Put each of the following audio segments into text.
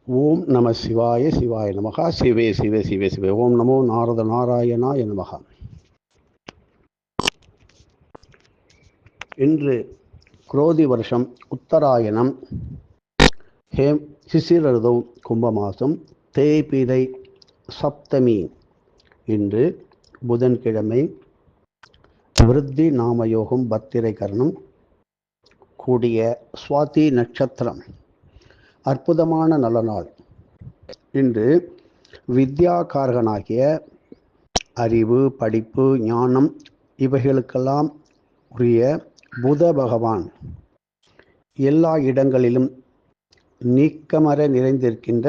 ஓம் நம சிவாய சிவாய நமகா சிவே சிவே சிவே சிவே. ஓம் நமோ நாரத நாராயணாய நமகா. இன்று குரோதி வருஷம் உத்தராயணம், சிசிரதோ கும்பமாசம், தேய்பிரை சப்தமி. இன்று புதன்கிழமை, விருத்தி நாமயோகம், பத்திரை கரணம் கூடிய சுவாதி நட்சத்திரம். அற்புதமான நல்ல நாள். இன்று வித்யாகாரகனாகிய அறிவு, படிப்பு, ஞானம் இவைகளுக்கெல்லாம் உரிய புத பகவான் எல்லா இடங்களிலும் நீக்கமர நிறைந்திருக்கின்ற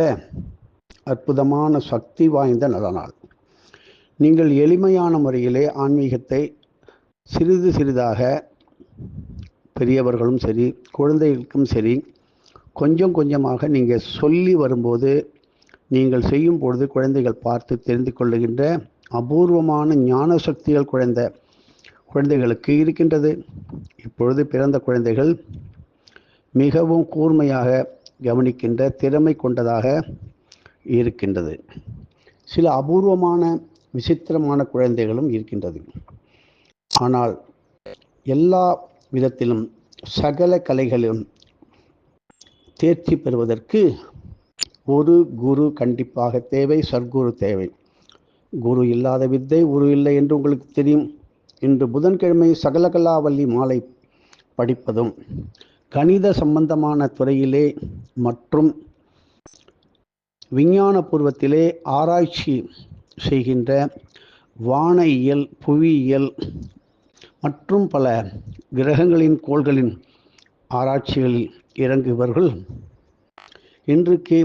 அற்புதமான சக்தி வாய்ந்த நல்ல நாள். நீங்கள் எளிமையான முறையிலே ஆன்மீகத்தை சிறிது சிறிதாக, பெரியவர்களும் சரி குழந்தைகளுக்கும் சரி, கொஞ்சம் கொஞ்சமாக நீங்கள் சொல்லி வரும்போது, நீங்கள் செய்யும் பொழுது குழந்தைகள் பார்த்து தெரிந்து கொள்ளுகின்ற அபூர்வமான ஞான சக்திகள் குழந்தைகளுக்கு இருக்கின்றது. இப்பொழுது பிறந்த குழந்தைகள் மிகவும் கூர்மையாக கவனிக்கின்ற திறமை கொண்டதாக இருக்கின்றது. சில அபூர்வமான விசித்திரமான குழந்தைகளும் இருக்கின்றது. ஆனால் எல்லா விதத்திலும் சகல கலைகளிலும் தேர்ச்சி பெறுவதற்கு ஒரு குரு கண்டிப்பாக தேவை, சர்க்குரு தேவை. குரு இல்லாத வித்தை உரு இல்லை என்று உங்களுக்கு தெரியும். இன்று புதன்கிழமை சகலகலாவல்லி மாலை படிப்பதும், கணித சம்பந்தமான துறையிலே மற்றும் விஞ்ஞான பூர்வத்திலே ஆராய்ச்சி செய்கின்ற வானியல், புவியியல் மற்றும் பல கிரகங்களின் கோள்களின் ஆராய்ச்சிகளில் இறங்குபவர்கள் இன்றைக்கு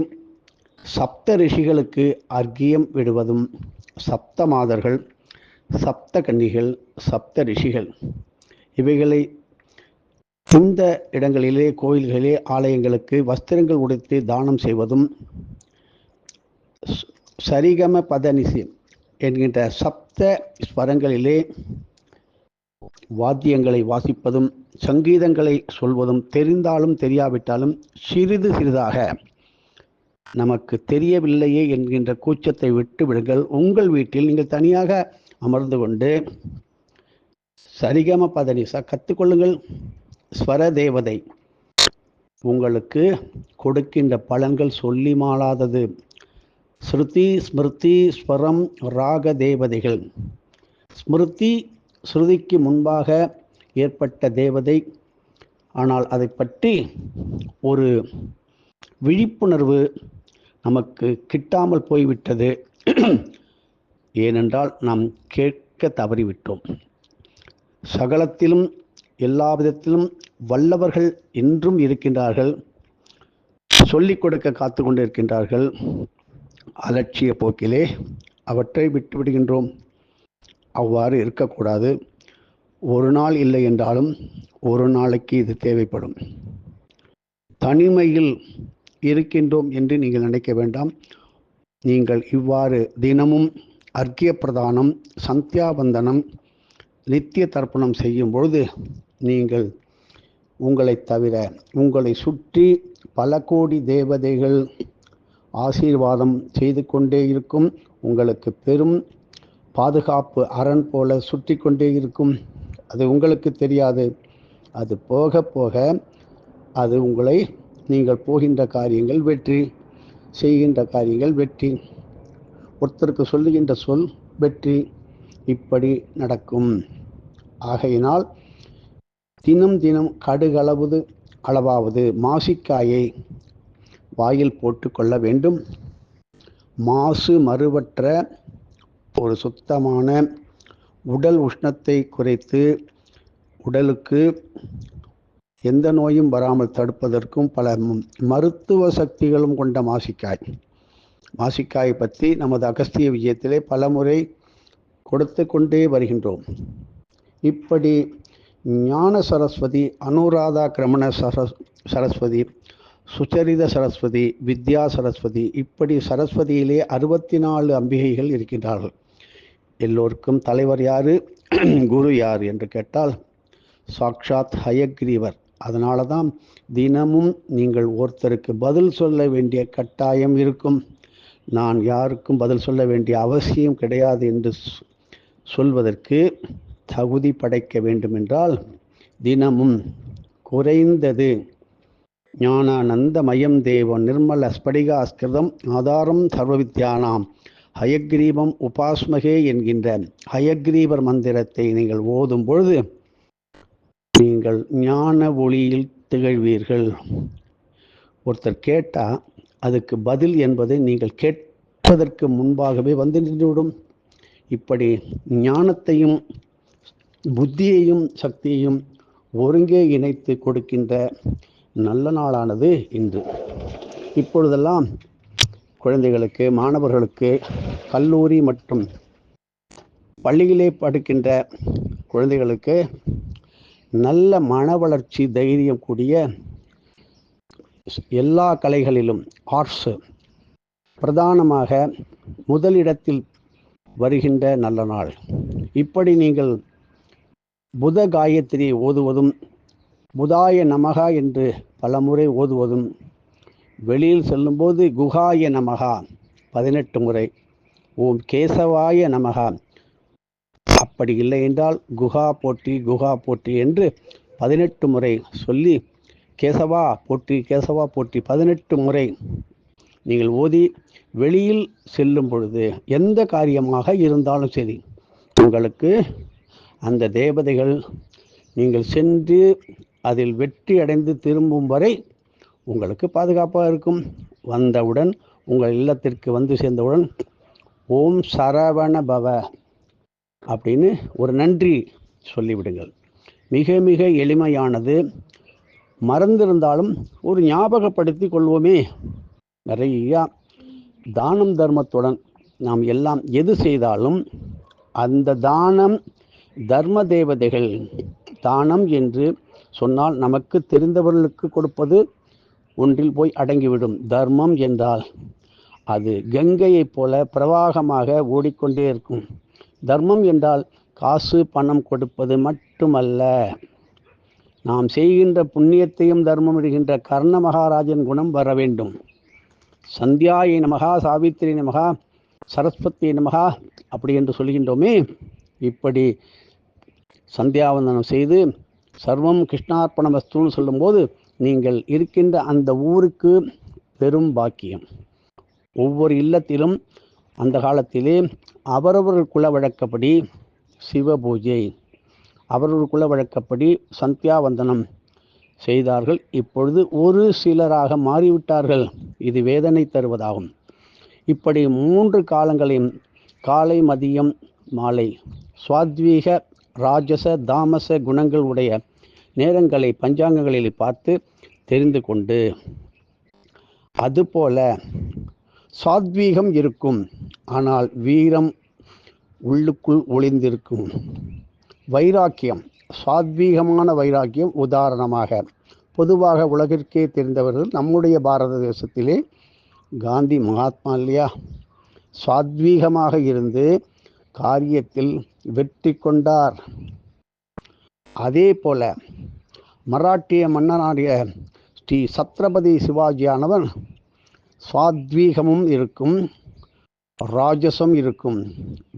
சப்த ரிஷிகளுக்கு அர்க்கியம் விடுவதும், சப்த மாதர்கள், சப்த கன்னிகள், சப்த ரிஷிகள் இவைகளை இந்த இடங்களிலே, கோயில்களிலே, ஆலயங்களுக்கு வஸ்திரங்கள் உடுத்தி தானம் செய்வதும், சரிகம பதனிசி என்கின்ற சப்த ஸ்வரங்களிலே வாத்தியங்களை வாசிப்பதும், சங்கீதங்களை சொல்வதும், தெரிந்தாலும் தெரியாவிட்டாலும் சிறிது சிறிதாக நமக்கு தெரியவில்லையே என்கின்ற கூச்சத்தை விட்டு விடுங்கள். உங்கள் வீட்டில் நீங்கள் தனியாக அமர்ந்து கொண்டு சரிகம பதனிசா கற்றுக்கொள்ளுங்கள். ஸ்வர தேவதை உங்களுக்கு கொடுக்கின்ற பலன்கள் சொல்லி மாளாதது. ஸ்ருதி, ஸ்மிருதி, ஸ்வரம், ராக தேவதைகள். ஸ்மிருதி ஸ்ருதிக்கு முன்பாக ஏற்பட்ட தேவதை. ஆனால் அதை பற்றி ஒரு விழிப்புணர்வு நமக்கு கிட்டாமல் போய்விட்டது. ஏனென்றால் நாம் கேட்க தவறிவிட்டோம். சகலத்திலும் எல்லா விதத்திலும் வல்லவர்கள் என்றும் இருக்கின்றார்கள். சொல்லிக் கொடுக்க காத்து கொண்டு இருக்கின்றார்கள். அலட்சிய போக்கிலே அவற்றை விட்டுவிடுகின்றோம். அவ்வாறு இருக்கக்கூடாது. ஒரு நாள் இல்லை என்றாலும் ஒரு நாளைக்கு இது தேவைப்படும். தனிமையில் இருக்கின்றோம் என்று நீங்கள் நினைக்க வேண்டாம். நீங்கள் இவ்வாறு தினமும் அர்க்கிய பிரதானம், சந்தியாவந்தனம், நித்திய தர்ப்பணம் செய்யும் பொழுது நீங்கள் உங்களை தவிர உங்களை சுற்றி பல கோடி தேவதைகள் ஆசீர்வாதம் செய்து கொண்டே இருக்கும். உங்களுக்கு பெரும் பாதுகாப்பு அரண் போல சுற்றி கொண்டே இருக்கும். அது உங்களுக்கு தெரியாது. அது போக போக அது உங்களை, நீங்கள் போகின்ற காரியங்கள் வெற்றி, செய்கின்ற காரியங்கள் வெற்றி, ஒருத்தருக்கு சொல்லுகின்ற சொல் வெற்றி, இப்படி நடக்கும். ஆகையினால் தினம் தினம் அளவாவது மாசிக்காயை வாயில் போட்டு கொள்ள வேண்டும். மாசு மறுவற்ற ஒரு சுத்தமான உடல் உஷ்ணத்தை குறைத்து உடலுக்கு எந்த நோயும் வராமல் தடுப்பதற்கும் பல மருத்துவ சக்திகளும் கொண்ட மாசிக்காயை பற்றி நமது அகஸ்திய விஜயத்திலே பல முறை கொடுத்து கொண்டே வருகின்றோம். இப்படி ஞான சரஸ்வதி, அனுராதா கிரமண சரஸ்வதி, சுச்சரித சரஸ்வதி, வித்யா சரஸ்வதி, இப்படி சரஸ்வதியிலே 64 அம்பிகைகள் இருக்கின்றார்கள். எல்லோருக்கும் தலைவர் யாரு, குரு யார் என்று கேட்டால் சாக்ஷாத் ஹயக்ரீவர் அதனால தான் தினமும் நீங்கள் ஒருத்தருக்கு பதில் சொல்ல வேண்டிய கட்டாயம் இருக்கும். நான் யாருக்கும் பதில் சொல்ல வேண்டிய அவசியம் கிடையாது என்று சொல்வதற்கு தகுதி படைக்க வேண்டுமென்றால் தினமும் குறைந்தது ஞானானந்தமயம் தேவம் நிர்மல ஸ்படிகாஸ்கிருதம் ஆதாரம் சர்வவித்யானாம் ஹயக்ரீவம் உபாஸ்மகே என்கின்ற ஹயக்ரீவர் மந்திரத்தை நீங்கள் ஓதும் பொழுது நீங்கள் ஞான ஒளியில் திகழ்வீர்கள். ஒருத்தர் கேட்டால் அதுக்கு பதில் என்பதை நீங்கள் கேட்பதற்கு முன்பாகவே வந்து நின்றுவிடும். இப்படி ஞானத்தையும் புத்தியையும் சக்தியையும் ஒருங்கே இணைத்து கொடுக்கின்ற நல்ல நாளானது இன்று. இப்பொழுதெல்லாம் குழந்தைகளுக்கு, மாணவர்களுக்கு, கல்லூரி மற்றும் பள்ளியிலே படிக்கின்ற குழந்தைகளுக்கு நல்ல மன வளர்ச்சி, தைரியம் கூடிய எல்லா கலைகளிலும் ஆர்ட்ஸ் பிரதானமாக முதலிடத்தில் வருகின்ற நல்ல நாள். இப்படி நீங்கள் புத காயத்ரி ஓதுவதும் புதாய நமகா என்று பலமுறை ஓதுவதும், வெளியில் செல்லும்போது குகாய நமகா 18 முறை, ஓம் கேசவாய நமகா, அப்படி இல்லை என்றால் குகா போற்றி குகா போற்றி என்று 18 முறை சொல்லி கேசவா போற்றி கேசவா போற்றி 18 முறை நீங்கள் ஓதி வெளியில் செல்லும் பொழுது எந்த காரியமாக இருந்தாலும் சரி, உங்களுக்கு அந்த தேவதைகள் நீங்கள் சென்று அதில் வெற்றி அடைந்து திரும்பும் வரை உங்களுக்கு பாதுகாப்பாக இருக்கும். வந்தவுடன் உங்கள் இல்லத்திற்கு வந்து சேர்ந்தவுடன் ஓம் சரவண பவ அப்படின்னு ஒரு நன்றி சொல்லிவிடுங்கள். மிக மிக எளிமையானது. மறந்திருந்தாலும் ஒரு ஞாபகப்படுத்தி கொள்வோமே. நிறையா தானம் தர்மத்துடன் நாம் எல்லாம் எது செய்தாலும் அந்த தானம் தர்ம தேவதைகள் தானம் என்று சொன்னால் நமக்கு தெரிந்தவர்களுக்கு கொடுப்பது ஒன்றில் போய் அடங்கிவிடும். தர்மம் என்றால் அது கங்கையைப் போல பிரவாகமாக ஓடிக்கொண்டே இருக்கும். தர்மம் என்றால் காசு பணம் கொடுப்பது மட்டுமல்ல. நாம் செய்கின்ற புண்ணியத்தையும் தர்மம் இடுகின்ற கர்ண மகாராஜன் குணம் வர வேண்டும். சந்தியாயை நமகா, சாவித்திரி நமகா, சரஸ்வதி நமகா அப்படி என்று சொல்கின்றோமே. இப்படி சந்தியாவந்தனம் செய்து சர்வம் கிருஷ்ணார்ப்பண வஸ்துன்னு சொல்லும்போது நீங்கள் இருக்கின்ற அந்த ஊருக்கு பெரும் பாக்கியம். ஒவ்வொரு இல்லத்திலும் அந்த காலத்திலே அவரவர் குல வழக்கப்படி சிவ பூஜை, அவரவர் குல வழக்கப்படி சந்தியாவந்தனம் செய்தார்கள். இப்பொழுது ஒரு சிலராக மாறிவிட்டார்கள். இது வேதனை தருவதாகும். இப்படி 3 காலங்களையும் காலை, மதியம், மாலை சுவாத்வீக, ராஜச, தாமச குணங்கள் உடைய நேரங்களை பஞ்சாங்கங்களில் பார்த்து தெரிந்து கொண்டு, அதுபோல சாத்வீகம் இருக்கும், ஆனால் வீரம் உள்ளுக்குள் ஒளிந்திருக்கும். வைராக்கியம், சாத்வீகமான வைராக்கியம். உதாரணமாக பொதுவாக உலகிற்கே தெரிந்தவர்கள் நம்முடைய பாரத தேசத்திலே காந்தி மகாத்மா இல்லையா? சாத்வீகமாக இருந்து காரியத்தில் வெற்றி கொண்டார். அதே போல மராட்டிய மன்னனாகிய ஸ்ரீ சத்ரபதி சிவாஜியானவன் சாத்வீகமும் இருக்கும், ராஜசம் இருக்கும்.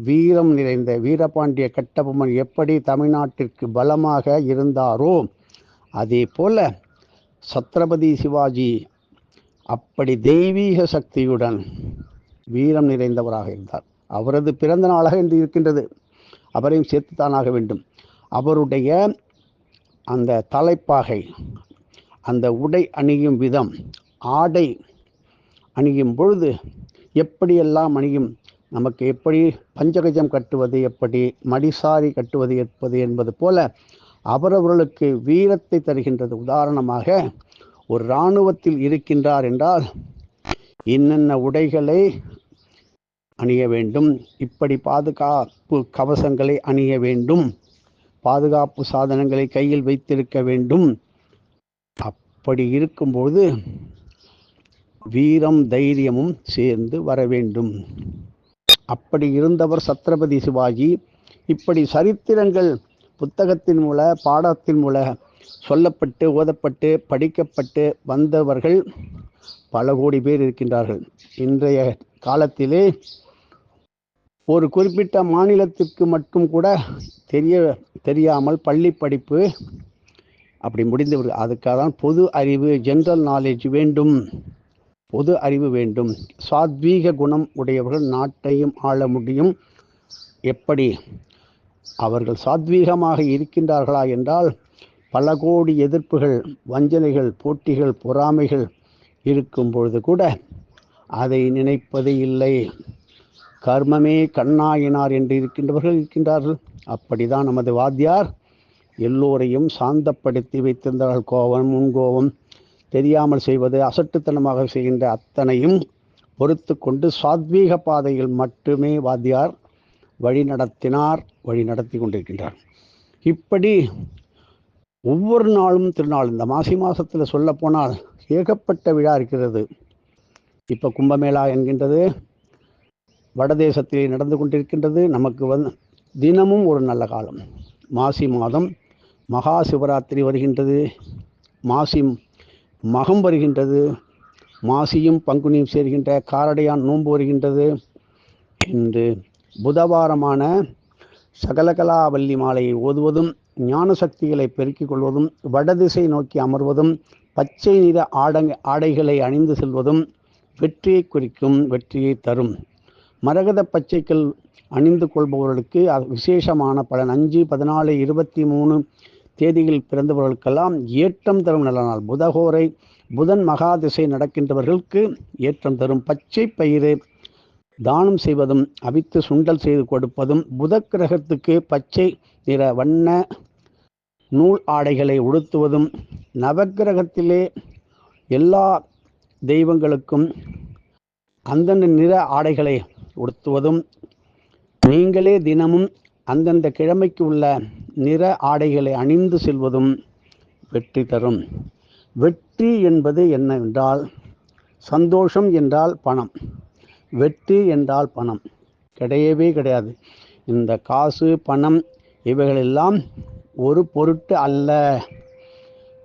வீரம் நிறைந்த வீரபாண்டிய கட்டபொம்மன் எப்படி தமிழ்நாட்டிற்கு பலமாக இருந்தாரோ அதே போல சத்ரபதி சிவாஜி அப்படி தெய்வீக சக்தியுடன் வீரம் நிறைந்தவராக இருந்தார். அவரது பிறந்த நாளாக இன்று இருக்கின்றது. அவரையும் சேர்த்துத்தானாக வேண்டும். அவருடைய அந்த தலைப்பாகை, அந்த உடை அணியும் விதம், ஆடை அணியும் பொழுது எப்படியெல்லாம் அணியும், நமக்கு எப்படி பஞ்சகஜம் கட்டுவது, எப்படி மடிசாரி கட்டுவது என்பது போல அவரவர்களுக்கு வீரத்தை தருகின்றது. உதாரணமாக ஒரு இராணுவத்தில் இருக்கின்றார் என்றால் என்னென்ன உடைகளை அணிய வேண்டும், இப்படி பாதுகாப்பு கவசங்களை அணிய வேண்டும், பாதுகாப்பு சாதனங்களை கையில் வைத்திருக்க வேண்டும். அப்படி இருக்கும்போது வீரம் தைரியமும் சேர்ந்து வர வேண்டும். அப்படி இருந்தவர் சத்ரபதி சிவாஜி. இப்படி சரித்திரங்கள் புத்தகத்தின் மூல, பாடத்தின் மூல சொல்லப்பட்டு ஓதப்பட்டு படிக்கப்பட்டு வந்தவர்கள் பல கோடி பேர் இருக்கின்றார்கள். இன்றைய காலத்திலே ஒரு குறிப்பிட்ட மாநிலத்திற்கு மட்டும் கூட தெரியாமல் பள்ளி படிப்பு அப்படி முடிந்து விடு. அதுக்காக தான் பொது அறிவு, ஜென்ரல் நாலேஜ் வேண்டும். பொது அறிவு வேண்டும். சாத்வீக குணம் உடையவர்கள் நாட்டையும் ஆள முடியும். எப்படி? அவர்கள் சாத்வீகமாக இருக்கின்றார்களா என்றால் பல கோடி எதிர்ப்புகள், வஞ்சனைகள், போட்டிகள், பொறாமைகள் இருக்கும் பொழுது கூட அதை நினைப்பது இல்லை. கர்மமே கண்ணாயினார் என்று இருக்கின்றவர்கள் இருக்கின்றார்கள். அப்படிதான் நமது வாத்தியார் எல்லோரையும் சாந்தப்படுத்தி வைத்திருந்தார்கள். கோபம், முன்கோபம், தெரியாமல் செய்வது, அசட்டுத்தனமாக செய்கின்ற அத்தனையும் பொறுத்து கொண்டு சாத்வீக பாதையில் மட்டுமே வாத்தியார் வழி நடத்தி கொண்டிருக்கின்றார். இப்படி ஒவ்வொரு நாளும் திருநாள். இந்த மாசி மாதத்தில் சொல்ல போனால் ஏகப்பட்ட விழா இருக்கிறது. இப்போ கும்பமேளா என்கின்றது வடதேசத்திலே நடந்து கொண்டிருக்கின்றது. நமக்கு தினமும் ஒரு நல்ல காலம். மாசி மாதம் மகா சிவராத்திரி வருகின்றது. மாசி மகம் வருகின்றது. மாசியும் பங்குனியும் சேர்கின்ற காரடையான் நோன்பு வருகின்றது. இன்று புதவாரமான சகலகலாவல்லி மாலையை ஓதுவதும், ஞான சக்திகளை பெருக்கிக் கொள்வதும், வடதிசை நோக்கி அமர்வதும், பச்சை நிற ஆடைகளை அணிந்து செல்வதும் வெற்றியை குறிக்கும், வெற்றியை தரும். மரகத பச்சைகள் அணிந்து கொள்பவர்களுக்கு விசேஷமான பலன். 5, 14, 23 தேதிகளில் பிறந்தவர்களுக்கெல்லாம் ஏற்றம் தரும் நல்ல நாள். புதகோரை, புதன் மகாதிசை நடக்கின்றவர்களுக்கு ஏற்றம் தரும். பச்சை பயிறு தானம் செய்வதும், அவித்து சுண்டல் செய்து கொடுப்பதும், புத கிரகத்துக்கு பச்சை நிற வண்ண நூல் ஆடைகளை உடுத்துவதும், நவக்கிரகத்திலே எல்லா தெய்வங்களுக்கும் அந்தந்த நிற ஆடைகளை உடுத்துவதும், நீங்களே தினமும் அந்தந்த கிழமைக்கு உள்ள நிற ஆடைகளை அணிந்து செல்வதும் வெற்றி தரும். வெற்றி என்பது என்னவென்றால், சந்தோஷம் என்றால் பணம், வெற்றி என்றால் பணம் கிடையவே கிடையாது. இந்த காசு, பணம் இவைகளெல்லாம் ஒரு பொருட்டு அல்ல.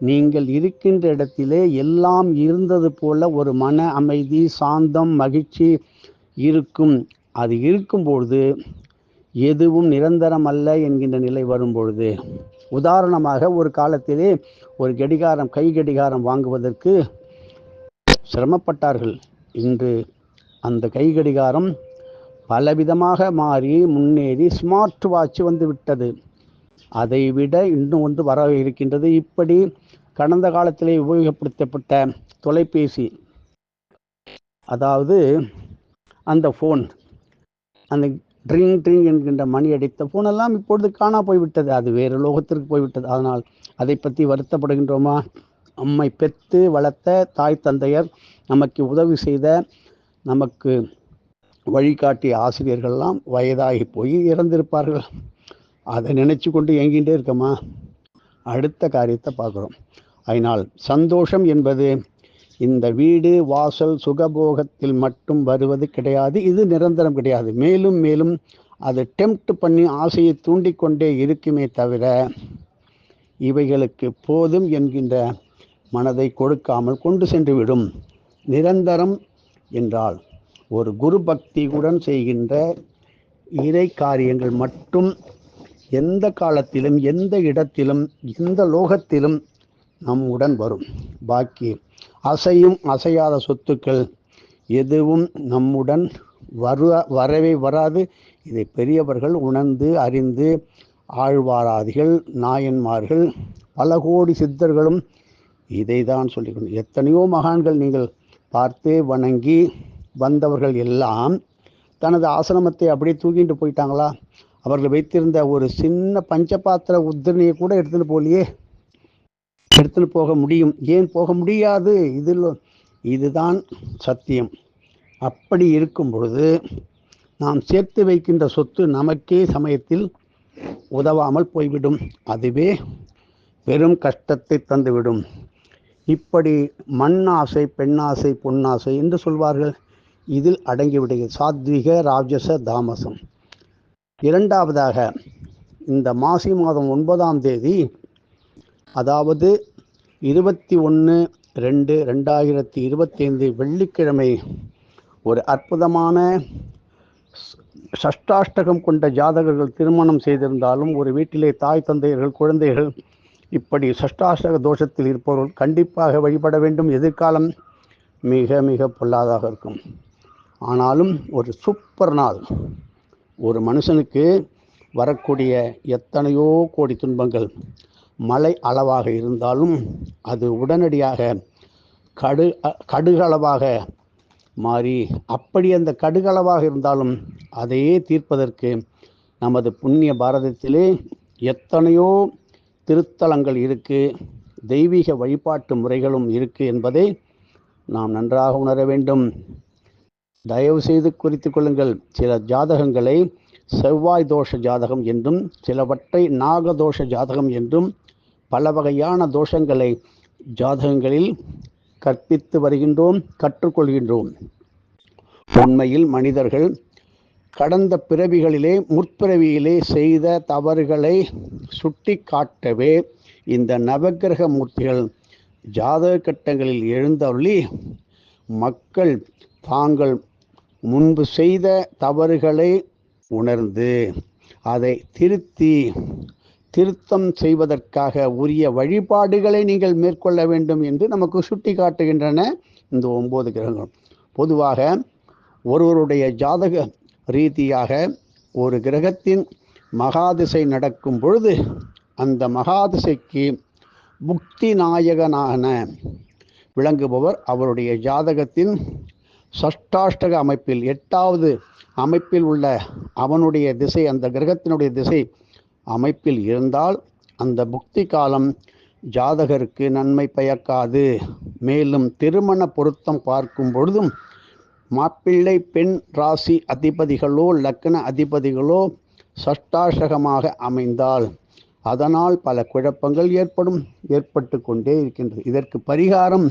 நீங்கள் இருக்கின்ற இடத்திலே எல்லாம் இருந்தது போல ஒரு மன அமைதி, சாந்தம், மகிழ்ச்சி இருக்கும். அது இருக்கும்பொழுது எதுவும் நிரந்தரம் அல்ல என்கின்ற நிலை வரும்பொழுது, உதாரணமாக ஒரு காலத்திலே ஒரு கடிகாரம், கை கடிகாரம் வாங்குவதற்கு சிரமப்பட்டார்கள். இன்று அந்த கை கடிகாரம் பலவிதமாக மாறி முன்னேறி ஸ்மார்ட் வாட்ச் வந்து விட்டது. அதை விட இன்னும் ஒன்று வர இருக்கின்றது. இப்படி கடந்த காலத்திலே உபயோகப்படுத்தப்பட்ட தொலைபேசி, அதாவது அந்த ஃபோன், அந்த ட்ரிங் ட்ரிங் என்கின்ற மணி அடித்த ஃபோனெல்லாம் இப்பொழுது காணா போய்விட்டது. அது வேறு லோகத்திற்கு போய்விட்டது. அதனால் அதை பற்றி வருத்தப்படுகின்றோமா? நம்மை பெற்று வளர்த்த தாய் தந்தையர், நமக்கு உதவி செய்த, நமக்கு வழிகாட்டிய ஆசிரியர்கள்லாம் வயதாகி போய் இறந்திருப்பார்கள். அதை நினைச்சு கொண்டு எங்கிட்டே இருக்கமா? அடுத்த காரியத்தை பார்க்குறோம். அதனால் சந்தோஷம் என்பது இந்த வீடு வாசல் சுகபோகத்தில் மட்டும் வருவது கிடையாது. இது நிரந்தரம் கிடையாது. மேலும் மேலும் அது டெம்ப்ட் பண்ணி ஆசையை தூண்டிக்கொண்டே இருக்குமே தவிர இவைகளுக்கு போதும் என்கின்ற மனதை கொடுக்காமல் கொண்டு சென்றுவிடும். நிரந்தரம் என்றால் ஒரு குரு பக்தியுடன் செய்கின்ற இறை காரியங்கள் மட்டும் எந்த காலத்திலும், எந்த இடத்திலும், எந்த லோகத்திலும் நம்முடன் வரும். பாக்கி அசையும் அசையாத சொத்துக்கள் எதுவும் நம்முடன் வரவே வராது. இதை பெரியவர்கள் உணர்ந்து அறிந்து, ஆழ்வாராதிகள், நாயன்மார்கள், பல கோடி சித்தர்களும் இதை தான் சொல்லிக்கணும். எத்தனையோ மகான்கள் நீங்கள் பார்த்து வணங்கி வந்தவர்கள் எல்லாம் தனது ஆசிரமத்தை அப்படியே தூக்கிட்டு போயிட்டாங்களா? அவர்கள் வைத்திருந்த ஒரு சின்ன பஞ்சபாத்திர உத்திரணியை கூட எடுத்துன்னு போலியே. எடுத்துன்னு போக முடியும். ஏன் போக முடியாது? இதுதான் சத்தியம். அப்படி இருக்கும் பொழுது நாம் சேர்த்து வைக்கின்ற சொத்து நமக்கே சமயத்தில் உதவாமல் போய்விடும். அதுவே பெரும் கஷ்டத்தை தந்துவிடும். இப்படி மண்ணாசை, பெண்ணாசை, பொன்னாசை என்று சொல்வார்கள். இதில் அடங்கிவிடுகிறது சாத்விக, ராஜச, தாமசம். இரண்டாவதாக, இந்த மாசி மாதம் 9ஆம் தேதி அதாவது 21/2/2025 வெள்ளிக்கிழமை ஒரு அற்புதமான சஷ்டாஷ்டகம் கொண்ட ஜாதகர்கள் திருமணம் செய்திருந்தாலும், ஒரு வீட்டிலே தாய் தந்தையர்கள் குழந்தைகள் இப்படி சஷ்டாஷ்டக தோஷத்தில் இருப்பவர்கள் கண்டிப்பாக வழிபட வேண்டும். எதிர்காலம் மிக மிக பொல்லாதாக இருக்கும். ஆனாலும் ஒரு சூப்பர் நாள். ஒரு மனுஷனுக்கு வரக்கூடிய எத்தனையோ கோடி துன்பங்கள் மலை அளவாக இருந்தாலும் அது உடனடியாக கடுகளவாக மாறி, அப்படி அந்த கடுகளவாக இருந்தாலும் அதையே தீர்ப்பதற்கு நமது புண்ணிய பாரதத்திலே எத்தனையோ திருத்தலங்கள் இருக்கு, தெய்வீக வழிபாட்டு முறைகளும் இருக்கு என்பதை நாம் நன்றாக உணர வேண்டும். தயவு செய்து குறித்து கொள்ளுங்கள். சில ஜாதகங்களை செவ்வாய் தோஷ ஜாதகம் என்றும், சிலவற்றை நாகதோஷ ஜாதகம் என்றும், பல வகையான தோஷங்களை ஜாதகங்களில் கற்பித்து வருகின்றோம், கற்றுக்கொள்கின்றோம். உண்மையில் மனிதர்கள் கடந்த பிறவிகளிலே முற்பிறவியிலே செய்த தவறுகளை சுட்டி காட்டவே இந்த நவக்கிரக மூர்த்திகள் ஜாதக கட்டங்களில் எழுந்தருளி மக்கள் தாங்கள் முன்பு செய்த தவறுகளை உணர்ந்து அதை திருத்தம் செய்வதற்காக உரிய வழிபாடுகளை நீங்கள் மேற்கொள்ள வேண்டும் என்று நமக்கு சுட்டி காட்டுகின்றன இந்த 9 கிரகங்கள். பொதுவாக ஒருவருடைய ஜாதக ரீதியாக ஒரு கிரகத்தின் மகாதிசை நடக்கும் பொழுது அந்த மகாதிசைக்கு புக்தி நாயகனான விளங்குபவர் அவருடைய ஜாதகத்தின் சஷ்டாஷ்டக அமைப்பில் 8வது அமைப்பில் உள்ள அவனுடைய திசை, அந்த கிரகத்தினுடைய திசை அமைப்பில் இருந்தால் அந்த புக்தி காலம் ஜாதகருக்கு நன்மை பயக்காது. மேலும் திருமண பொருத்தம் பார்க்கும் பொழுதும் மாப்பிள்ளை பெண் ராசி அதிபதிகளோ லக்ன அதிபதிகளோ சஷ்டாஷ்டகமாக அமைந்தால் அதனால் பல குழப்பங்கள் ஏற்பட்டு கொண்டே இருக்கின்றது. இதற்கு பரிகாரம்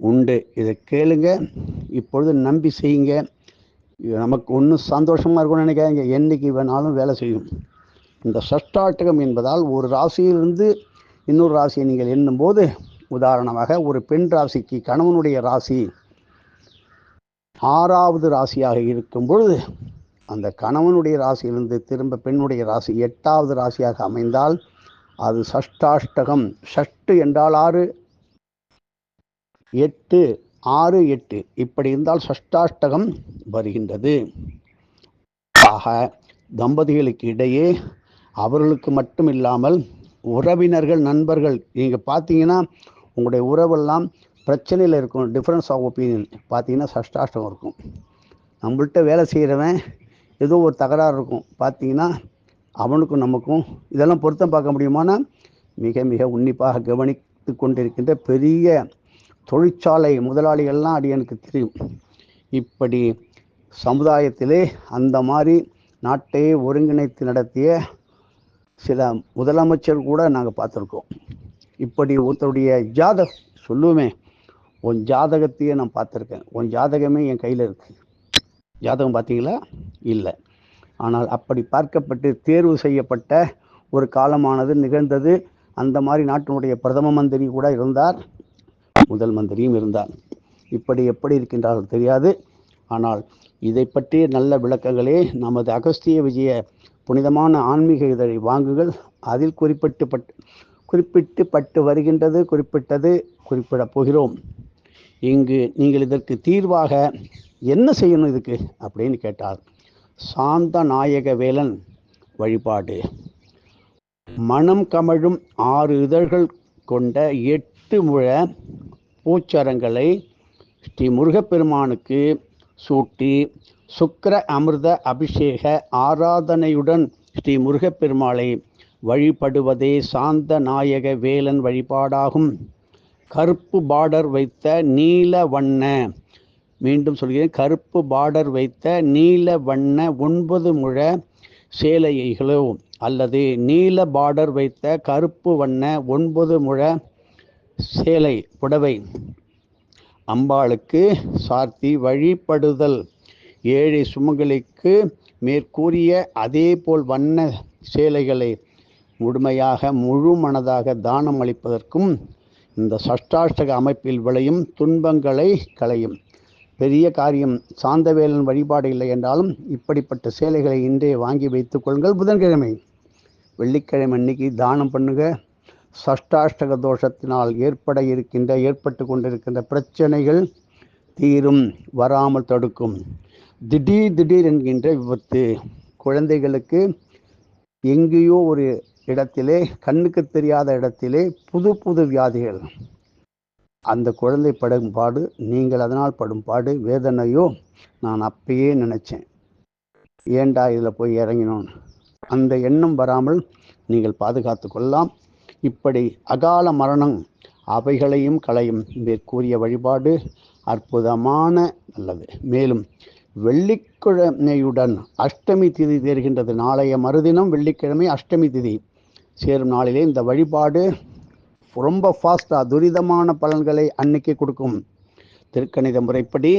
உண்டு. இதை கேளுங்க, இப்பொழுது நம்பி செய்யுங்க. நமக்கு ஒன்றும் சந்தோஷமாக இருக்கும்னு நினைக்காதீங்க, என்னைக்கு வேணாலும் வேலை செய்யும். இந்த சஷ்டாஷ்டகம் என்பதால் ஒரு ராசியிலிருந்து இன்னொரு ராசியை நீங்கள் எண்ணும்போது, உதாரணமாக ஒரு பெண் ராசிக்கு கணவனுடைய ராசி 6வது ராசியாக இருக்கும் பொழுது அந்த கணவனுடைய ராசியிலிருந்து திரும்ப பெண்ணுடைய ராசி 8வது ராசியாக அமைந்தால் அது சஷ்டாஷ்டகம். ஷஷ்டு என்றால் 6, 8, 6, 8 இப்படி இருந்தால் சஷ்டாஷ்டகம் வருகின்றது. ஆக தம்பதிகளுக்கு இடையே அவர்களுக்கு மட்டும் இல்லாமல் உறவினர்கள் நண்பர்கள், நீங்கள் பார்த்தீங்கன்னா உங்களுடைய உறவெல்லாம் பிரச்சனையில் இருக்கும், டிஃப்ரென்ஸ் ஆஃப் ஒப்பீனியன் பார்த்தீங்கன்னா சஷ்டாஷ்டகம் இருக்கும். நம்மள்கிட்ட வேலை செய்கிறவன் ஏதோ ஒரு தகராறு இருக்கும், பார்த்தீங்கன்னா அவனுக்கும் நமக்கும் இதெல்லாம் பொருத்தம் பார்க்க முடியுமானா மிக மிக உன்னிப்பாக கவனித்து கொண்டிருக்கின்ற பெரிய தொழிற்சாலை முதலாளிகள்லாம் அடியனுக்கு தெரியும். இப்படி சமுதாயத்திலே அந்த மாதிரி நாட்டையே ஒருங்கிணைத்து நடத்திய சில முதலமைச்சர் கூட நாங்கள் பார்த்துருக்கோம். இப்படி ஒருத்தருடைய சொல்லுவோமே, உன் ஜாதகத்தையே நான் பார்த்துருக்கேன், உன் ஜாதகமே என் கையில் இருக்குது, ஜாதகம் பார்த்தீங்களா? இல்லை. ஆனால் அப்படி பார்க்கப்பட்டு தேர்வு செய்யப்பட்ட ஒரு காலமானது நிகழ்ந்தது. அந்த மாதிரி நாட்டினுடைய பிரதம மந்திரி கூட இருந்தார், முதல் மந்திரியும் இருந்தார். இப்படி எப்படி இருக்கின்றார்கள் தெரியாது. ஆனால் இதை பற்றிய நல்ல விளக்கங்களே நமது அகஸ்திய விஜய புனிதமான ஆன்மீக இதழை வாங்குகள். அதில் குறிப்பிட்டு வருகின்றது, குறிப்பிடப் போகிறோம். இங்கு நீங்கள் இதற்கு தீர்வாக என்ன செய்யணும் இதுக்கு அப்படின்னு கேட்டால், சாந்த நாயக வேலன் வழிபாடு. மனம் கமழும் 6 இதழ்கள் கொண்ட 8 முழ பூச்சரங்களை ஸ்ரீ முருகப்பெருமானுக்கு சூட்டி சுக்கிர அமிர்த அபிஷேக ஆராதனையுடன் ஸ்ரீ முருகப்பெருமாளை வழிபடுவதே சாந்த நாயக வேலன் வழிபாடாகும். கருப்பு பார்டர் வைத்த நீல வண்ண, மீண்டும் சொல்கிறேன், கருப்பு பார்டர் வைத்த நீல வண்ண 9 முழ சேலைகளோ அல்லது நீல பார்டர் வைத்த கருப்பு வண்ண 9 முழ சேலை புடவை அம்பாளுக்கு சார்த்தி வழிபடுதல். 7 சுமங்கலிக்கு மேற்கூறிய அதே போல் வண்ண சேலைகளை முழு மனதாக தானம் அளிப்பதற்கும் இந்த சஷ்டாஷ்டக அமைப்பில் விளையும் துன்பங்களை களையும். பெரிய காரியம் சாந்தவேலன் வழிபாடு இல்லை என்றாலும் இப்படிப்பட்ட சேலைகளை இன்றே வாங்கி வைத்துக் கொள்ளுங்கள். புதன்கிழமை வெள்ளிக்கிழமை அன்னைக்கு தானம் பண்ணுங்க. சஷ்டாஷ்டக தோஷத்தினால் ஏற்பட்டு கொண்டிருக்கின்ற பிரச்சனைகள் தீரும், வராமல் தடுக்கும். திடீர் என்கின்ற விபத்து, குழந்தைகளுக்கு எங்கேயோ ஒரு இடத்திலே, கண்ணுக்கு தெரியாத இடத்திலே புது வியாதிகள், அந்த குழந்தை படும் பாடு, நீங்கள் அதனால் படும் பாடு, வேதனையோ நான் அப்பயே நினைச்சேன், ஏண்டா இதில் போய் இறங்கினோம், அந்த எண்ணம் வராமல் நீங்கள் பாதுகாத்து கொள்ளலாம். இப்படி அகால மரணம் அவைகளையும் களையும் மேற்கூறிய வழிபாடு அற்புதமான நல்லது. மேலும் வெள்ளிக்கிழமையுடன் அஷ்டமி திதி தேர்கின்றது. நாளைய மறுதினம் வெள்ளிக்கிழமை அஷ்டமி திதி சேரும் நாளிலே இந்த வழிபாடு ரொம்ப ஃபாஸ்டாக துரிதமான பலன்களை அன்னைக்கு கொடுக்கும். திருக்கணித முறைப்படி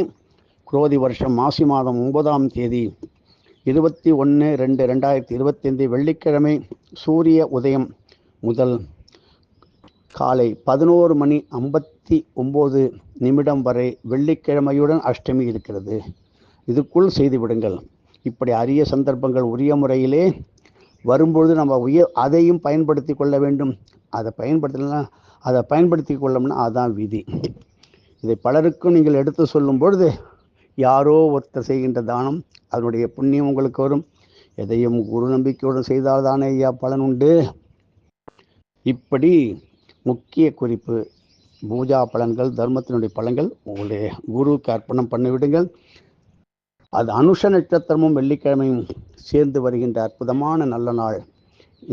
குரோதி வருஷம் மாசி மாதம் 9ஆம் தேதி 21/2/2025 வெள்ளிக்கிழமை சூரிய உதயம் முதல் காலை 11:59 வரை வெள்ளிக்கிழமையுடன் அஷ்டமி இருக்கிறது. இதுக்குள் செய்துவிடுங்கள். இப்படி அரிய சந்தர்ப்பங்கள் உரிய முறையிலே வரும்பொழுது நம்ம அதையும் பயன்படுத்தி கொள்ள வேண்டும். அதை பயன்படுத்தி கொள்ளணும்னா அதுதான் விதி. இதை பலருக்கும் நீங்கள் எடுத்து சொல்லும் பொழுது யாரோ ஒருத்தர் செய்கின்ற தானம் அதனுடைய புண்ணியம் உங்களுக்கு வரும். எதையும் குரு நம்பிக்கையோடு செய்தால் தானே ஐயா பலன் உண்டு. இப்படி முக்கிய குறிப்பு, பூஜா பலன்கள், தர்மத்தினுடைய பலன்கள் உங்களுடைய குருவுக்கு அர்ப்பணம் பண்ணிவிடுங்கள். அது அனுஷ நட்சத்திரமும் வெள்ளிக்கிழமையும் சேர்ந்து வருகின்ற அற்புதமான நல்ல நாள்.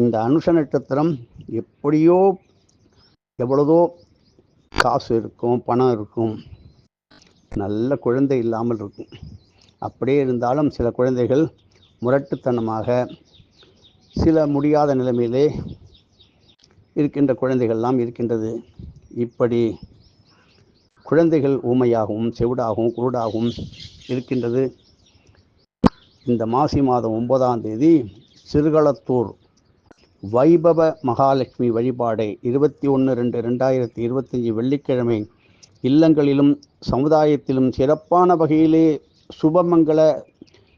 இந்த அனுஷ நட்சத்திரம் எவ்வளதோ காசு இருக்கும், பணம் இருக்கும், நல்ல குழந்தை இல்லாமல் இருக்கும். அப்படியே இருந்தாலும் சில குழந்தைகள் முரட்டுத்தனமாக சில முடியாத நிலைமையிலே இருக்கின்ற குழந்தைகள்லாம் இருக்கின்றது. இப்படி குழந்தைகள் ஊமையாகவும் செவிடாகவும் குருடாகவும் இருக்கின்றது. இந்த மாசி மாதம் 9ஆம் தேதி சிறுகளத்தூர் வைபவ மகாலட்சுமி வழிபாடை 21/2/2025 வெள்ளிக்கிழமை இல்லங்களிலும் சமுதாயத்திலும் சிறப்பான வகையிலே சுபமங்கள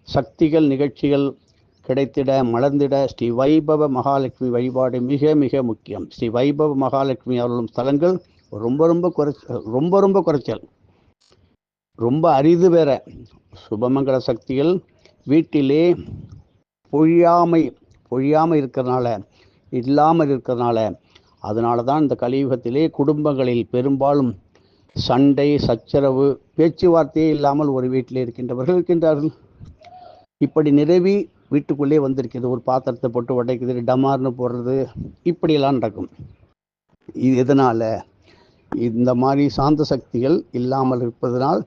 சக்திகள் நிகழ்ச்சிகள் கிடைத்திட மலர்ந்திட ஸ்ரீ வைபவ மகாலட்சுமி வழிபாடு மிக மிக முக்கியம். ஸ்ரீ வைபவ மகாலட்சுமி அருளும் ஸ்தலங்கள் ரொம்ப குறைச்சல், ரொம்ப அரிது வேற. சுபமங்கள சக்திகள் வீட்டிலே பொழியாமல் இருக்கிறதுனால, இல்லாமல் இருக்கிறதுனால, அதனால தான் இந்த கலியுகத்திலே குடும்பங்களில் பெரும்பாலும் சண்டை சச்சரவு, பேச்சுவார்த்தையே இல்லாமல் ஒரு வீட்டில் இருக்கின்றவர்கள் இருக்கின்றார்கள். இப்படி நிறைவி வீட்டுக்குள்ளே வந்திருக்கிறது. ஒரு பாத்திரத்தை போட்டு உடைக்குது, டமார்னு போடுறது, இப்படியெல்லாம் நடக்கும். இது எதனால்? இந்த மாதிரி சாந்த சக்திகள் இல்லாமல் இருப்பதனால்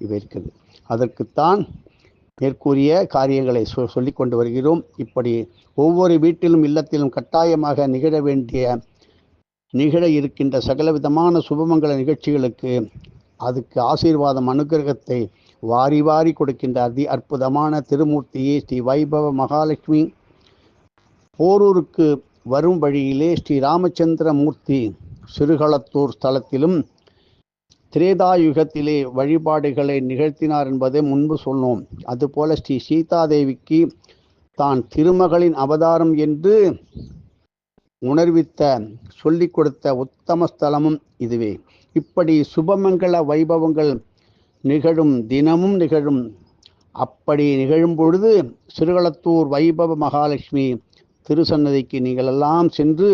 இவை இருக்குது. அதற்குத்தான் மேற்கூறிய காரியங்களை சொல்லிக் கொண்டு வருகிறோம். இப்படி ஒவ்வொரு வீட்டிலும் இல்லத்திலும் கட்டாயமாக நிகழ இருக்கின்ற சகலவிதமான சுபமங்கள நிகழ்ச்சிகளுக்கு அதுக்கு ஆசீர்வாதம் அனுகிரகத்தை வாரி வாரி கொடுக்கின்ற அதி அற்புதமான திருமூர்த்தியே ஸ்ரீ வைபவ மகாலட்சுமி. போரூருக்கு வரும் வழியிலே ஸ்ரீ ராமச்சந்திர மூர்த்தி சிறுகளத்தூர் ஸ்தலத்திலும் திரேதாயுகத்திலே வழிபாடுகளை நிகழ்த்தினார் என்பதை முன்பு சொன்னோம். அதுபோல ஸ்ரீ சீதாதேவிக்கு தான் திருமகளின் அவதாரம் என்று உணர்வித்த சொல்லிக் கொடுத்த உத்தம ஸ்தலமும் இதுவே. இப்படி சுபமங்கள வைபவங்கள் தினமும் நிகழும். அப்படி நிகழும் பொழுது சிறுகளத்தூர் வைபவ மகாலட்சுமி திருசன்னதிக்கு நீங்களெல்லாம் சென்று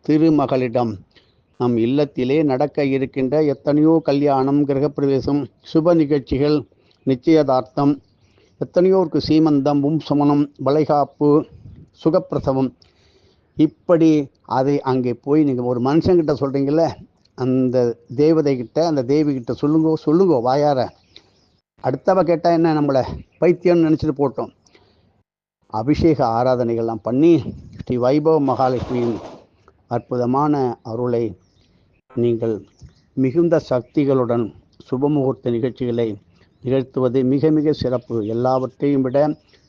திருமகளிடம் நம் இல்லத்திலே நடக்க இருக்கின்ற எத்தனையோ கல்யாணம், கிரகப்பிரவேசம், சுப நிகழ்ச்சிகள், நிச்சயதார்த்தம், எத்தனையோருக்கு சீமந்தம், சமணம், வளைகாப்பு, சுகப்பிரசவம், இப்படி அதை அங்கே போய் நீங்கள் ஒரு மனுஷங்கிட்ட சொல்கிறீங்கள, அந்த தேவதைகிட்ட அந்த தேவிகிட்ட சொல்லுங்கோ வாயார. அடுத்தவ கேட்டால் என்ன, நம்மளை பைத்தியம்னு நினச்சிட்டு போட்டோம். அபிஷேக ஆராதனைகள்லாம் பண்ணி ஸ்ரீ வைபவ மகாலட்சுமியின் அற்புதமான அருளை நீங்கள் மிகுந்த சக்திகளுடன் சுபமுகூர்த்த நிகழ்ச்சிகளை நிகழ்த்துவது மிக மிக சிறப்பு. எல்லாவற்றையும் விட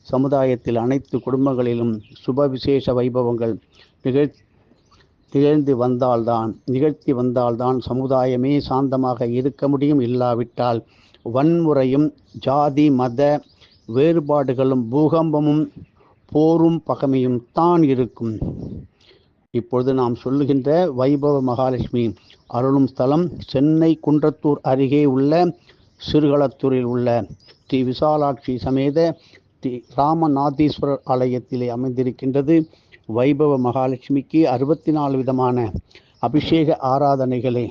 சமுதாயத்தில் அனைத்து குடும்பங்களிலும் சுப விசேஷ வைபவங்கள் நிகழ்த்தி வந்தால்தான் சமுதாயமே சாந்தமாக இருக்க முடியும். இல்லாவிட்டால் வன்முறையும் ஜாதி மத வேறுபாடுகளும் பூகம்பமும் போரும் பகைமையும் தான் இருக்கும். இப்பொழுது நாம் சொல்லுகின்ற வைபவ மகாலட்சுமி அருளும் ஸ்தலம் சென்னை குன்றத்தூர் அருகே உள்ள சிறுகளத்தூரில் உள்ள ஸ்ரீ விசாலாட்சி சமேத ஸ்ரீ ராமநாதீஸ்வரர் ஆலயத்திலே அமைந்திருக்கின்றது. வைபவ மகாலட்சுமிக்கு 64 விதமான அபிஷேக ஆராதனைகளை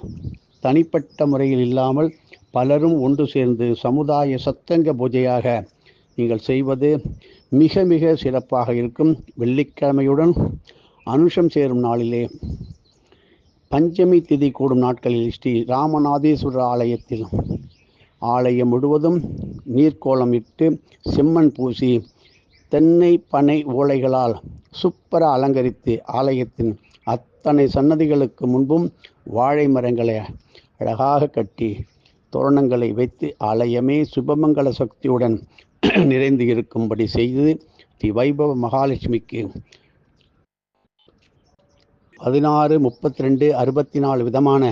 தனிப்பட்ட முறையில் இல்லாமல் பலரும் ஒன்று சேர்ந்து சமுதாய சத்தங்க பூஜையாக நீங்கள் செய்வது மிக மிக சிறப்பாக இருக்கும். வெள்ளிக்கிழமையுடன் அனுஷம் சேரும் நாளிலே பஞ்சமி திதி கூடும் நாட்களில் ஸ்ரீ ராமநாதீஸ்வரர் ஆலயத்தில் ஆலயம் முழுவதும் நீர்க்கோலம் இட்டு செம்மண் பூசி தென்னை பனை ஓலைகளால் சூப்பர அலங்கரித்து ஆலயத்தின் அத்தனை சன்னதிகளுக்கு முன்பும் வாழை மரங்களை அழகாக கட்டி தோரணங்களை வைத்து ஆலயமே சுபமங்கள சக்தியுடன் நிறைந்து இருக்கும்படி செய்து ஸ்ரீ வைபவ மகாலட்சுமிக்கு 16, 32, 64 விதமான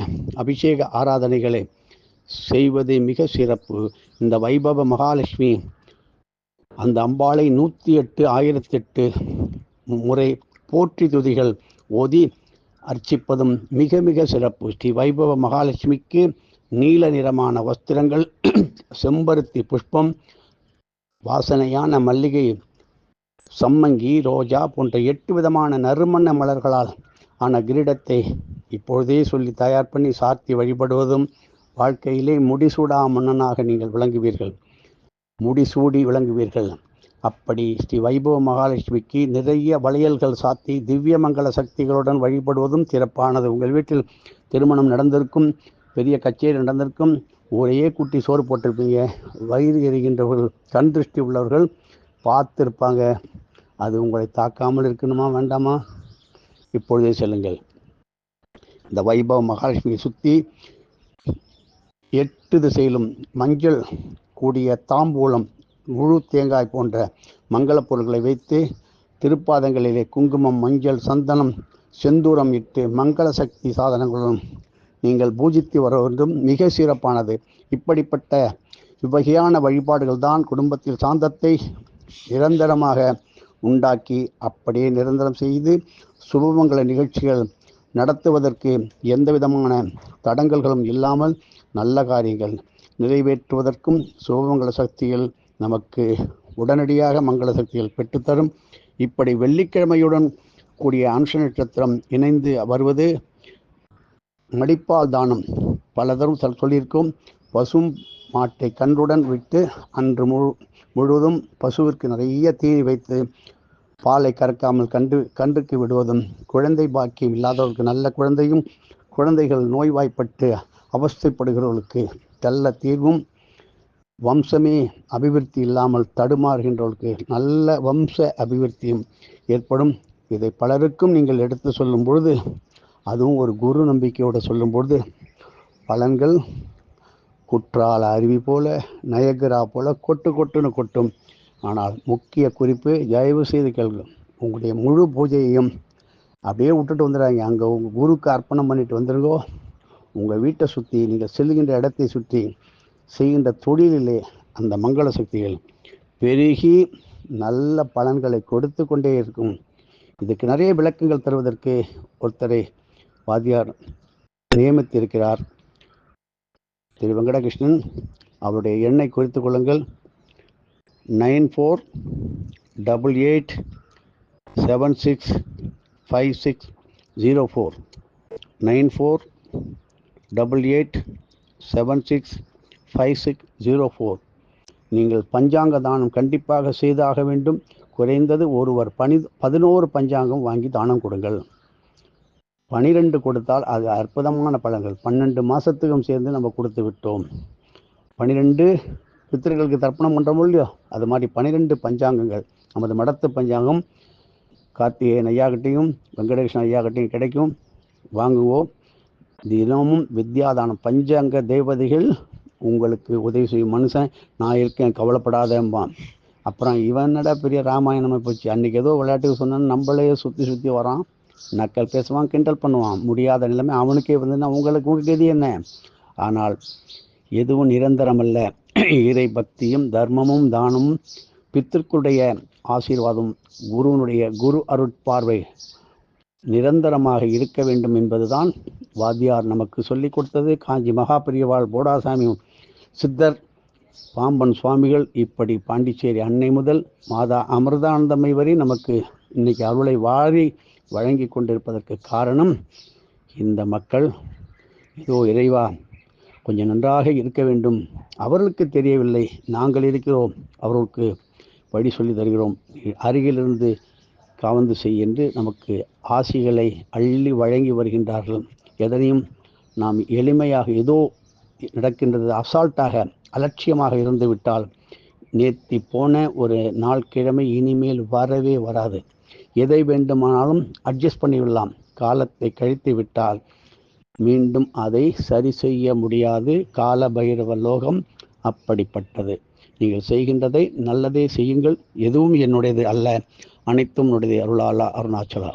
அபிஷேக ஆராதனைகளை செய்வது மிக சிறப்பு. இந்த வைபவ மகாலட்சுமி அந்த அம்பாளை 108 1008 முறை போற்றி துதிகள் ஓதி அர்ச்சிப்பதும் மிக மிக சிறப்பு. ஸ்ரீ வைபவ மகாலட்சுமிக்கு நீல நிறமான வஸ்திரங்கள், செம்பருத்தி புஷ்பம், வாசனையான மல்லிகை, சம்மங்கி, ரோஜா போன்ற 8 விதமான நறுமண மலர்களால் ஆன கிரீடத்தை இப்பொழுதே சொல்லி தயார் பண்ணி சாத்தி வழிபடுவதும் வாழ்க்கையிலே முடிசூடா மன்னனாக நீங்கள் விளங்குவீர்கள், முடிசூடி விளங்குவீர்கள். அப்படி ஸ்ரீ வைபவ மகாலட்சுமிக்கு நிறைய வளையல்கள் சாத்தி திவ்ய மங்கள சக்திகளுடன் வழிபடுவதும் சிறப்பானது. உங்கள் வீட்டில் திருமணம் நடந்திருக்கும், பெரிய கச்சேரி நடந்திருக்கும், ஒரே குட்டி சோறு போட்டிருப்பீங்க, வயிறு எரிகின்றவர்கள், கண் திருஷ்டி உள்ளவர்கள் பார்த்துருப்பாங்க. அது உங்களை தாக்காமல் இருக்கணுமா வேண்டாமா? இப்பொழுதே செல்லுங்கள். இந்த வைபவ மகாலட்சுமியை சுற்றி 8 திசையிலும் மஞ்சள் கூடிய தாம்பூலம், முழு தேங்காய் போன்ற மங்கள பொருட்களை வைத்து திருப்பாதங்களிலே குங்குமம், மஞ்சள், சந்தனம், செந்தூரம் இட்டு மங்கள சக்தி சாதனங்களுடன் நீங்கள் பூஜித்து வர வேண்டும். மிக சிறப்பானது. இப்படிப்பட்ட இவ்வகையான வழிபாடுகள் தான் குடும்பத்தில் சாந்தத்தை நிரந்தரமாக உண்டாக்கி அப்படியே நிரந்தரம் செய்து சுபமங்கள நிகழ்ச்சிகள் நடத்துவதற்கு எந்த விதமான தடங்கல்களும் இல்லாமல் நல்ல காரியங்கள் நிறைவேற்றுவதற்கும் சுபமங்கள சக்திகள் நமக்கு உடனடியாக மங்கள சக்திகள் பெற்றுத்தரும். இப்படி வெள்ளிக்கிழமையுடன் கூடிய அனுஷ நட்சத்திரம் இணைந்து வருவது மடிப்பால் தானம் பலதரும் சொல்லியிருக்கும். பசும் மாட்டை கன்றுடன் விட்டு அன்று முழுவதும் பசுவிற்கு நிறைய தீனி வைத்து பாலை கறக்காமல் கன்றுக்கு விடுவதும், குழந்தை பாக்கியம் இல்லாதவர்களுக்கு நல்ல குழந்தையும், குழந்தைகள் நோய்வாய்ப்பட்டு அவஸ்தைப்படுகிறவர்களுக்கு நல்ல தீர்வும், வம்சமே அபிவிருத்தி இல்லாமல் தடுமாறுகின்றவர்களுக்கு நல்ல வம்ச அபிவிருத்தியும் ஏற்படும். இதை பலருக்கும் நீங்கள் எடுத்து சொல்லும் பொழுது, அதுவும் ஒரு குரு நம்பிக்கையோடு சொல்லும் பொழுது பலன்கள் குற்றால அருவி போல, நயகரா போல கொட்டுன்னு கொட்டும். ஆனால் முக்கிய குறிப்பு, தயவு செய்து கேள்வி, உங்களுடைய முழு பூஜையையும் அப்படியே விட்டுட்டு வந்துடுறாங்க. அங்கே உங்கள் குருக்கு அர்ப்பணம் பண்ணிட்டு வந்துருங்கோ. உங்கள் வீட்டை சுற்றி, நீங்கள் செல்லுகின்ற இடத்தை சுற்றி செய்கின்ற தொழிலிலே அந்த மங்கள சக்திகள் பெருகி நல்ல பலன்களை கொடுத்து கொண்டே இருக்கும். இதுக்கு நிறைய விளக்கங்கள் தருவதற்கு ஒருத்தரை வாத்தியார் நியமித்திருக்கிறார், திரு வெங்கடகிருஷ்ணன். அவருடைய எண்ணை குறித்து கொள்ளுங்கள். 9488765604 9488765604. நீங்கள் பஞ்சாங்க தானம் கண்டிப்பாக செய்தாக வேண்டும். குறைந்தது ஒருவர் 11 பஞ்சாங்கம் வாங்கி தானம் கொடுங்கள். 12 கொடுத்தால் அது அற்புதமான பலன்கள். 12 மாதத்துக்கும் சேர்ந்து நம்ம கொடுத்து விட்டோம். 12 பித்திருக்களுக்கு தர்ப்பணம் பண்ணுறோம் இல்லையோ, அது மாதிரி 12 பஞ்சாங்கங்கள் நமது மடத்து பஞ்சாங்கம் கார்த்திகேயன் ஐயாக்கிட்டையும் வெங்கடகிருஷ்ணன் ஐயாக்கிட்டையும் கிடைக்கும். வாங்குவோம். தினமும் வித்யாதானம், பஞ்சாங்க தேவதைகள் உங்களுக்கு உதவி செய்யும். மனுஷன் நான் இருக்கேன் கவலைப்படாதம்பான். அப்புறம் இவனடா பெரிய ராமாயணமாக போச்சு, அன்றைக்கி ஏதோ விளையாட்டுக்கு சொன்னான்னு நம்மளே சுற்றி வரான். நக்கல் பேசுவான், கிண்டல் பண்ணுவான். முடியாத நிலைமை அவனுக்கே வந்துன்னா உங்களுக்கு கதி என்ன? ஆனால் எதுவும் நிரந்தரமல்ல. இறை பக்தியும் தர்மமும் தானமும் பித்திருக்களுடைய ஆசீர்வாதம் குரு அருட்பார்வை நிரந்தரமாக இருக்க வேண்டும் என்பதுதான் வாத்தியார் நமக்கு சொல்லிக் கொடுத்தது. காஞ்சி மகாபெரியவாள், போடாசாமி சித்தர், பாம்பன் சுவாமிகள், இப்படி பாண்டிச்சேரி அன்னை முதல் மாதா அமிர்தானந்தமை வரை நமக்கு இன்னைக்கு அருளை வாரி வழங்கி கொண்டிருப்பதற்கு காரணம் இந்த மக்கள் இதோ இறைவா கொஞ்சம் நன்றாக இருக்க வேண்டும், அவர்களுக்கு தெரியவில்லை, நாங்கள் இருக்கிறோம், அவர்களுக்கு வழி சொல்லி தருகிறோம், அருகிலிருந்து கவர்ந்து செய் என்று நமக்கு ஆசிகளை அள்ளி வழங்கி வருகின்றார்கள். எதனையும் நாம் எளிமையாக ஏதோ நடக்கின்றது அசால்ட்டாக அலட்சியமாக இருந்து விட்டால் நேர்த்தி போன ஒரு நாள் கிழமை இனிமேல் வரவே வராது. எதை வேண்டுமானாலும் அட்ஜஸ்ட் பண்ணிவிடலாம். காலத்தை கழித்து விட்டால் மீண்டும் அதை சரி செய்ய முடியாது. கால பைரவ லோகம் அப்படிப்பட்டது. நீங்கள் செய்கின்றதை நல்லதே செய்யுங்கள். எதுவும் என்னுடையது அல்ல, அனைத்தும் உன்னுடைய அருளாளா அருணாச்சலா.